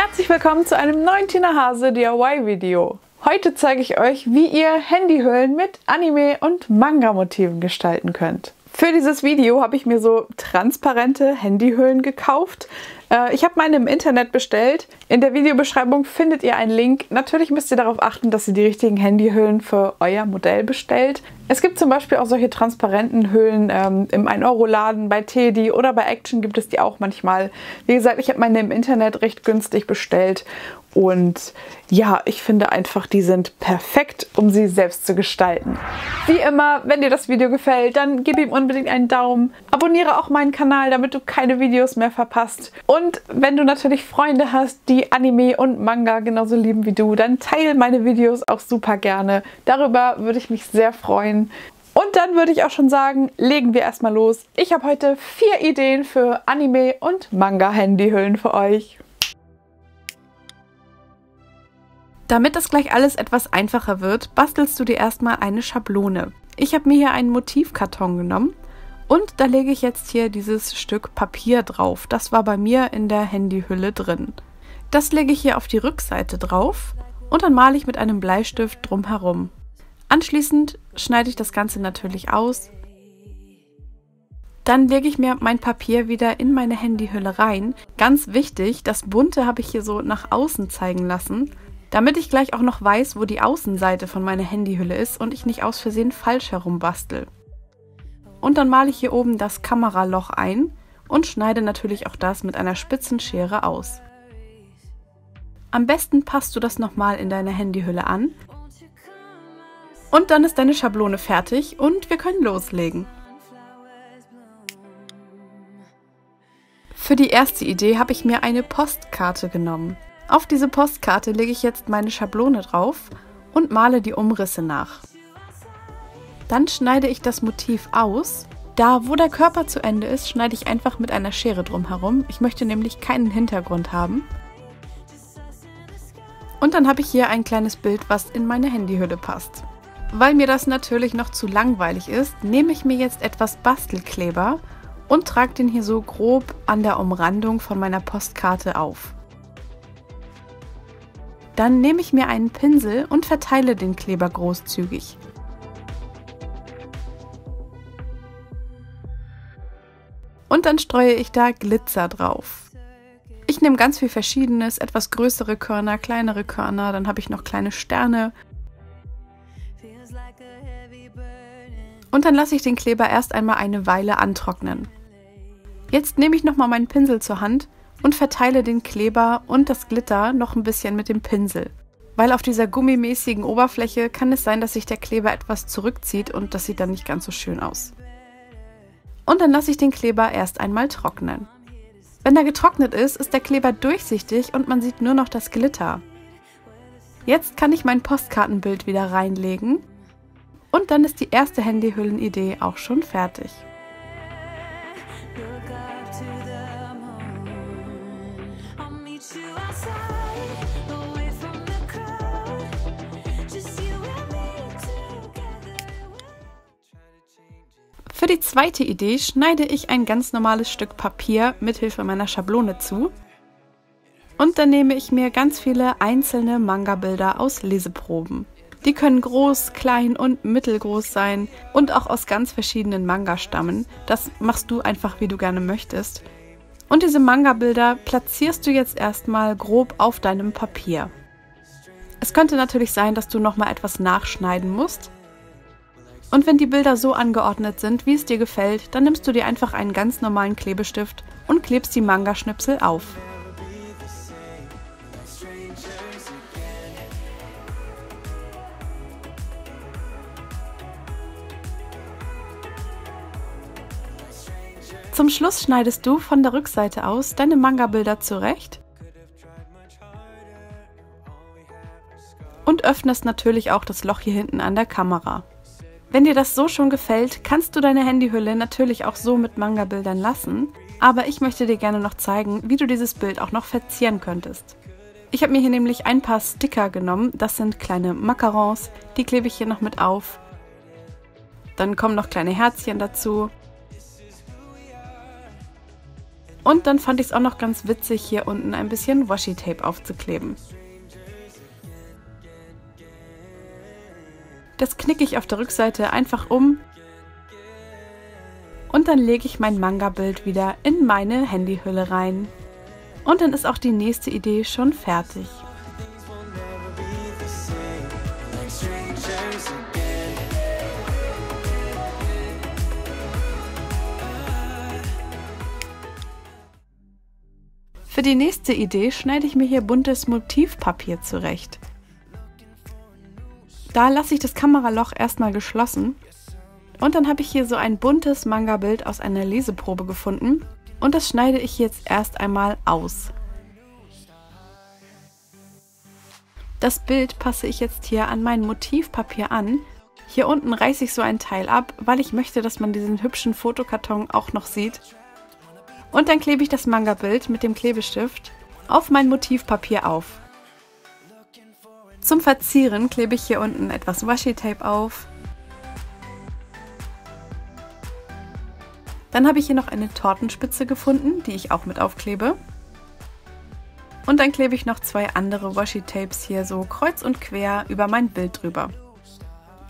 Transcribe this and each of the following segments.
Herzlich willkommen zu einem neuen Tina Hase DIY Video. Heute zeige ich euch, wie ihr Handyhüllen mit Anime- und Manga-Motiven gestalten könnt. Für dieses Video habe ich mir so transparente Handyhüllen gekauft. Ich habe meine im Internet bestellt. In der Videobeschreibung findet ihr einen Link. Natürlich müsst ihr darauf achten, dass ihr die richtigen Handyhüllen für euer Modell bestellt. Es gibt zum Beispiel auch solche transparenten Hüllen im 1-Euro-Laden, bei Teddy oder bei Action gibt es die auch manchmal. Wie gesagt, ich habe meine im Internet recht günstig bestellt. Und ja, ich finde einfach, die sind perfekt, um sie selbst zu gestalten. Wie immer, wenn dir das Video gefällt, dann gib ihm unbedingt einen Daumen. Abonniere auch meinen Kanal, damit du keine Videos mehr verpasst. Und wenn du natürlich Freunde hast, die Anime und Manga genauso lieben wie du, dann teile meine Videos auch super gerne. Darüber würde ich mich sehr freuen. Und dann würde ich auch schon sagen, legen wir erstmal los. Ich habe heute 4 Ideen für Anime- und Manga-Handyhüllen für euch. Damit das gleich alles etwas einfacher wird, bastelst du dir erstmal eine Schablone. Ich habe mir hier einen Motivkarton genommen und da lege ich jetzt hier dieses Stück Papier drauf. Das war bei mir in der Handyhülle drin. Das lege ich hier auf die Rückseite drauf und dann male ich mit einem Bleistift drumherum. Anschließend schneide ich das Ganze natürlich aus. Dann lege ich mir mein Papier wieder in meine Handyhülle rein. Ganz wichtig, das Bunte habe ich hier so nach außen zeigen lassen, damit ich gleich auch noch weiß, wo die Außenseite von meiner Handyhülle ist und ich nicht aus Versehen falsch herum bastel. Und dann male ich hier oben das Kameraloch ein und schneide natürlich auch das mit einer spitzen Schere aus. Am besten passt du das nochmal in deine Handyhülle an. Und dann ist deine Schablone fertig und wir können loslegen. Für die erste Idee habe ich mir eine Postkarte genommen. Auf diese Postkarte lege ich jetzt meine Schablone drauf und male die Umrisse nach. Dann schneide ich das Motiv aus. Da, wo der Körper zu Ende ist, schneide ich einfach mit einer Schere drumherum. Ich möchte nämlich keinen Hintergrund haben. Und dann habe ich hier ein kleines Bild, was in meine Handyhülle passt. Weil mir das natürlich noch zu langweilig ist, nehme ich mir jetzt etwas Bastelkleber und trage den hier so grob an der Umrandung von meiner Postkarte auf. Dann nehme ich mir einen Pinsel und verteile den Kleber großzügig. Und dann streue ich da Glitzer drauf. Ich nehme ganz viel Verschiedenes, etwas größere Körner, kleinere Körner, dann habe ich noch kleine Sterne. Und dann lasse ich den Kleber erst einmal eine Weile antrocknen. Jetzt nehme ich nochmal meinen Pinsel zur Hand und verteile den Kleber und das Glitter noch ein bisschen mit dem Pinsel. Weil auf dieser gummimäßigen Oberfläche kann es sein, dass sich der Kleber etwas zurückzieht und das sieht dann nicht ganz so schön aus. Und dann lasse ich den Kleber erst einmal trocknen. Wenn er getrocknet ist, ist der Kleber durchsichtig und man sieht nur noch das Glitter. Jetzt kann ich mein Postkartenbild wieder reinlegen und dann ist die erste Handyhüllenidee auch schon fertig. Für die zweite Idee schneide ich ein ganz normales Stück Papier mithilfe meiner Schablone zu und dann nehme ich mir ganz viele einzelne Manga-Bilder aus Leseproben. Die können groß, klein und mittelgroß sein und auch aus ganz verschiedenen Manga stammen. Das machst du einfach, wie du gerne möchtest. Und diese Manga-Bilder platzierst du jetzt erstmal grob auf deinem Papier. Es könnte natürlich sein, dass du nochmal etwas nachschneiden musst. Und wenn die Bilder so angeordnet sind, wie es dir gefällt, dann nimmst du dir einfach einen ganz normalen Klebestift und klebst die Manga-Schnipsel auf. Zum Schluss schneidest du von der Rückseite aus deine Manga-Bilder zurecht und öffnest natürlich auch das Loch hier hinten an der Kamera. Wenn dir das so schon gefällt, kannst du deine Handyhülle natürlich auch so mit Manga-Bildern lassen, aber ich möchte dir gerne noch zeigen, wie du dieses Bild auch noch verzieren könntest. Ich habe mir hier nämlich ein paar Sticker genommen, das sind kleine Macarons, die klebe ich hier noch mit auf. Dann kommen noch kleine Herzchen dazu. Und dann fand ich es auch noch ganz witzig, hier unten ein bisschen Washi-Tape aufzukleben. Das knicke ich auf der Rückseite einfach um und dann lege ich mein Manga-Bild wieder in meine Handyhülle rein. Und dann ist auch die nächste Idee schon fertig. Für die nächste Idee schneide ich mir hier buntes Motivpapier zurecht. Da lasse ich das Kameraloch erstmal geschlossen und dann habe ich hier so ein buntes Manga-Bild aus einer Leseprobe gefunden und das schneide ich jetzt erst einmal aus. Das Bild passe ich jetzt hier an mein Motivpapier an. Hier unten reiße ich so ein Teil ab, weil ich möchte, dass man diesen hübschen Fotokarton auch noch sieht. Und dann klebe ich das Manga-Bild mit dem Klebestift auf mein Motivpapier auf. Zum Verzieren klebe ich hier unten etwas Washi-Tape auf. Dann habe ich hier noch eine Tortenspitze gefunden, die ich auch mit aufklebe. Und dann klebe ich noch 2 andere Washi-Tapes hier so kreuz und quer über mein Bild drüber.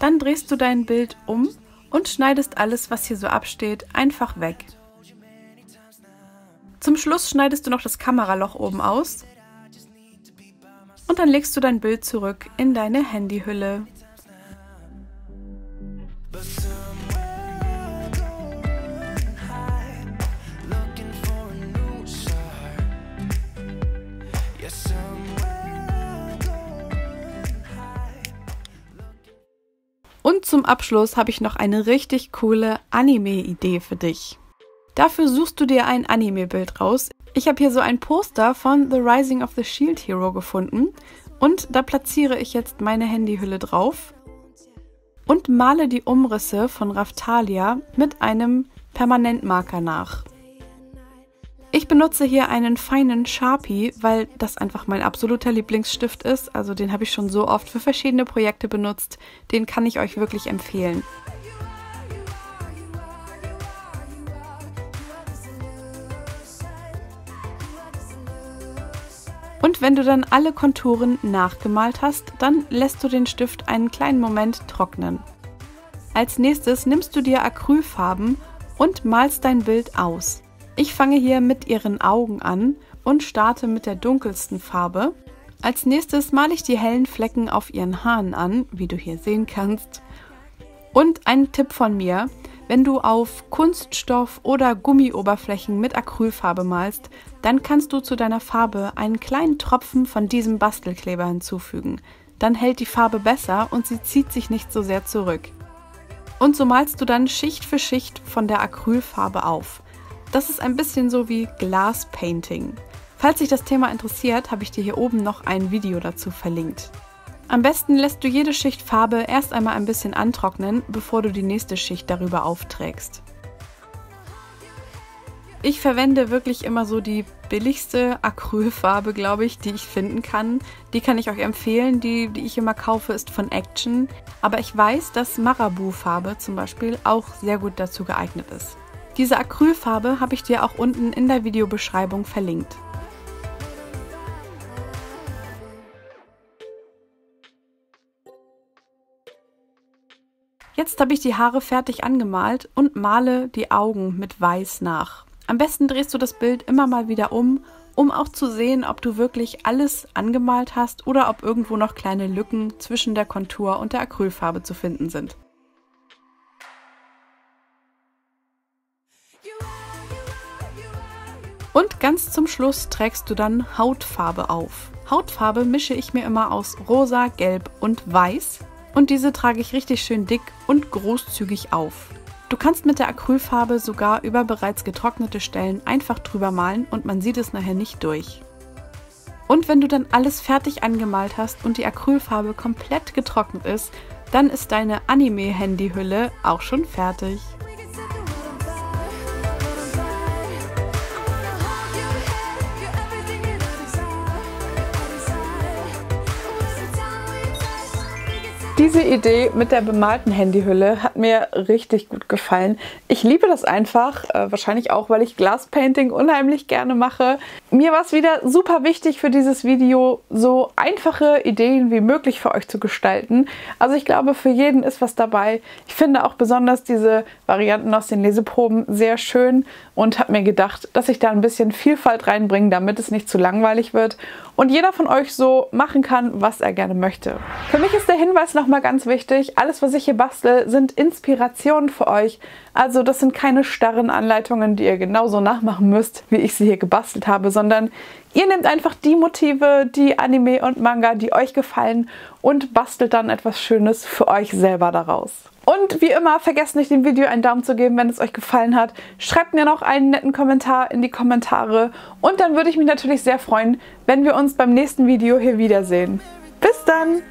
Dann drehst du dein Bild um und schneidest alles, was hier so absteht, einfach weg. Zum Schluss schneidest du noch das Kameraloch oben aus und dann legst du dein Bild zurück in deine Handyhülle. Und zum Abschluss habe ich noch eine richtig coole Anime-Idee für dich. Dafür suchst du dir ein Anime-Bild raus. Ich habe hier so ein Poster von The Rising of the Shield Hero gefunden und da platziere ich jetzt meine Handyhülle drauf und male die Umrisse von Raphtalia mit einem Permanentmarker nach. Ich benutze hier einen feinen Sharpie, weil das einfach mein absoluter Lieblingsstift ist. Also den habe ich schon so oft für verschiedene Projekte benutzt. Den kann ich euch wirklich empfehlen. Und wenn du dann alle Konturen nachgemalt hast, dann lässt du den Stift einen kleinen Moment trocknen. Als nächstes nimmst du dir Acrylfarben und malst dein Bild aus. Ich fange hier mit ihren Augen an und starte mit der dunkelsten Farbe. Als nächstes male ich die hellen Flecken auf ihren Haaren an, wie du hier sehen kannst. Und ein Tipp von mir: Wenn du auf Kunststoff oder Gummioberflächen mit Acrylfarbe malst, dann kannst du zu deiner Farbe einen kleinen Tropfen von diesem Bastelkleber hinzufügen. Dann hält die Farbe besser und sie zieht sich nicht so sehr zurück. Und so malst du dann Schicht für Schicht von der Acrylfarbe auf. Das ist ein bisschen so wie Glass Painting. Falls dich das Thema interessiert, habe ich dir hier oben noch ein Video dazu verlinkt. Am besten lässt du jede Schicht Farbe erst einmal ein bisschen antrocknen, bevor du die nächste Schicht darüber aufträgst. Ich verwende wirklich immer so die billigste Acrylfarbe, glaube ich, die ich finden kann. Die kann ich euch empfehlen. Die ich immer kaufe, ist von Action. Aber ich weiß, dass Marabu-Farbe zum Beispiel auch sehr gut dazu geeignet ist. Diese Acrylfarbe habe ich dir auch unten in der Videobeschreibung verlinkt. Jetzt habe ich die Haare fertig angemalt und male die Augen mit Weiß nach. Am besten drehst du das Bild immer mal wieder um auch zu sehen, ob du wirklich alles angemalt hast oder ob irgendwo noch kleine Lücken zwischen der Kontur und der Acrylfarbe zu finden sind. Und ganz zum Schluss trägst du dann Hautfarbe auf. Hautfarbe mische ich mir immer aus Rosa, Gelb und Weiß. Und diese trage ich richtig schön dick und großzügig auf. Du kannst mit der Acrylfarbe sogar über bereits getrocknete Stellen einfach drüber malen und man sieht es nachher nicht durch. Und wenn du dann alles fertig angemalt hast und die Acrylfarbe komplett getrocknet ist, dann ist deine Anime-Handyhülle auch schon fertig. Diese Idee mit der bemalten Handyhülle hat mir richtig gut gefallen. Ich liebe das einfach, wahrscheinlich auch, weil ich Glaspainting unheimlich gerne mache. Mir war es wieder super wichtig für dieses Video, so einfache Ideen wie möglich für euch zu gestalten. Also ich glaube, für jeden ist was dabei. Ich finde auch besonders diese Varianten aus den Leseproben sehr schön und habe mir gedacht, dass ich da ein bisschen Vielfalt reinbringe, damit es nicht zu langweilig wird und jeder von euch so machen kann, was er gerne möchte. Für mich ist der Hinweis nochmal ganz wichtig, alles was ich hier bastel, sind Inspirationen für euch. Also das sind keine starren Anleitungen, die ihr genauso nachmachen müsst, wie ich sie hier gebastelt habe, sondern ihr nehmt einfach die Motive, die Anime und Manga, die euch gefallen und bastelt dann etwas Schönes für euch selber daraus. Und wie immer, vergesst nicht, dem Video einen Daumen zu geben, wenn es euch gefallen hat. Schreibt mir noch einen netten Kommentar in die Kommentare und dann würde ich mich natürlich sehr freuen, wenn wir uns beim nächsten Video hier wiedersehen. Bis dann!